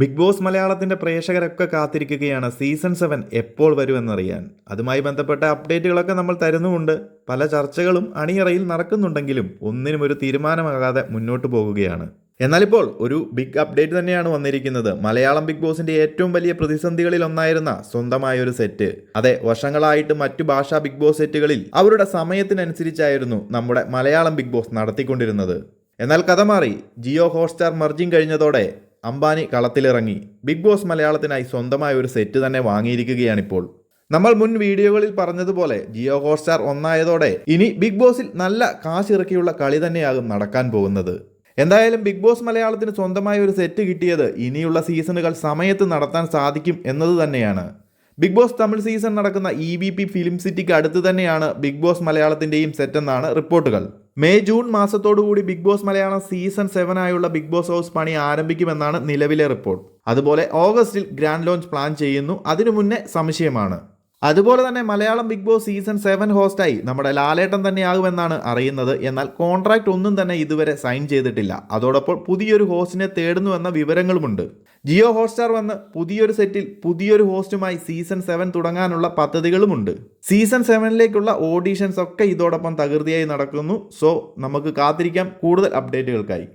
Big boss മലയാളത്തിന്റെ പ്രേക്ഷകരൊക്കെ കാത്തിരിക്കുകയാണ് season 7 എപ്പോൾ വരുമെന്നറിയാൻ. അതുമായി ബന്ധപ്പെട്ട അപ്ഡേറ്റുകളൊക്കെ നമ്മൾ തരുന്നുമുണ്ട്. പല ചർച്ചകളും അണിയറയിൽ നടക്കുന്നുണ്ടെങ്കിലും ഒന്നിനും ഒരു തീരുമാനമാകാതെ മുന്നോട്ട് പോകുകയാണ്. എന്നാൽ ഇപ്പോൾ ഒരു ബിഗ് അപ്ഡേറ്റ് തന്നെയാണ് വന്നിരിക്കുന്നത്. മലയാളം ബിഗ് ബോസിന്റെ ഏറ്റവും വലിയ പ്രതിസന്ധികളിൽ ഒന്നായിരുന്ന സ്വന്തമായ ഒരു സെറ്റ്. അതെ, വർഷങ്ങളായിട്ട് മറ്റു ഭാഷാ ബിഗ് ബോസ് സെറ്റുകളിൽ അവരുടെ സമയത്തിനനുസരിച്ചായിരുന്നു നമ്മുടെ മലയാളം ബിഗ് ബോസ് നടത്തിക്കൊണ്ടിരുന്നത്. എന്നാൽ കഥ മാറി. ജിയോ ഹോട്ട്സ്റ്റാർ മർജിങ് കഴിഞ്ഞതോടെ അംബാനി കളത്തിലിറങ്ങി ബിഗ് ബോസ് മലയാളത്തിനായി സ്വന്തമായ ഒരു സെറ്റ് തന്നെ വാങ്ങിയിരിക്കുകയാണിപ്പോൾ. നമ്മൾ മുൻ വീഡിയോകളിൽ പറഞ്ഞതുപോലെ ജിയോ ഹോട്ട്സ്റ്റാർ ഒന്നായതോടെ ഇനി ബിഗ് ബോസിൽ നല്ല കാശിറക്കിയുള്ള കളി തന്നെയാകും നടക്കാൻ പോകുന്നത്. എന്തായാലും ബിഗ് ബോസ് മലയാളത്തിന് സ്വന്തമായ ഒരു സെറ്റ് കിട്ടിയത് ഇനിയുള്ള സീസണുകൾ സമയത്ത് നടത്താൻ സാധിക്കും എന്നത് തന്നെയാണ്. ബിഗ് ബോസ് തമിഴ് സീസൺ നടക്കുന്ന EVP ഫിലിം സിറ്റിക്ക് അടുത്ത് തന്നെയാണ് ബിഗ് ബോസ് മലയാളത്തിന്റെയും സെറ്റ് എന്നാണ് റിപ്പോർട്ടുകൾ. മെയ് ജൂൺ മാസത്തോടുകൂടി ബിഗ് ബോസ് മലയാളം സീസൺ 7 ആയുള്ള ബിഗ് ബോസ് ഹൗസ് പണി ആരംഭിക്കുമെന്നാണ് നിലവിലെ റിപ്പോർട്ട്. അതുപോലെ ഓഗസ്റ്റിൽ ഗ്രാൻഡ് ലോഞ്ച് പ്ലാൻ ചെയ്യുന്നു. അതിനു മുന്നേ സംശയമാണ്. അതുപോലെ തന്നെ മലയാളം ബിഗ് ബോസ് സീസൺ 7 ഹോസ്റ്റായി നമ്മുടെ ലാലേട്ടൻ തന്നെയാകുമെന്നാണ് അറിയുന്നത്. എന്നാൽ കോൺട്രാക്ട് ഒന്നും തന്നെ ഇതുവരെ സൈൻ ചെയ്തിട്ടില്ല. അതോടൊപ്പം പുതിയൊരു ഹോസ്റ്റിനെ തേടുന്നുവെന്ന വിവരങ്ങളുമുണ്ട്. ജിയോ ഹോട്ട്സ്റ്റാർ വന്ന് പുതിയൊരു സെറ്റിൽ പുതിയൊരു ഹോസ്റ്റുമായി സീസൺ 7 തുടങ്ങാനുള്ള പദ്ധതികളുമുണ്ട്. സീസൺ 7ലേക്കുള്ള ഓഡീഷൻസ് ഒക്കെ ഇതോടൊപ്പം തകൃതിയായി നടക്കുന്നു. സോ നമുക്ക് കാത്തിരിക്കാം കൂടുതൽ അപ്ഡേറ്റുകൾക്കായി.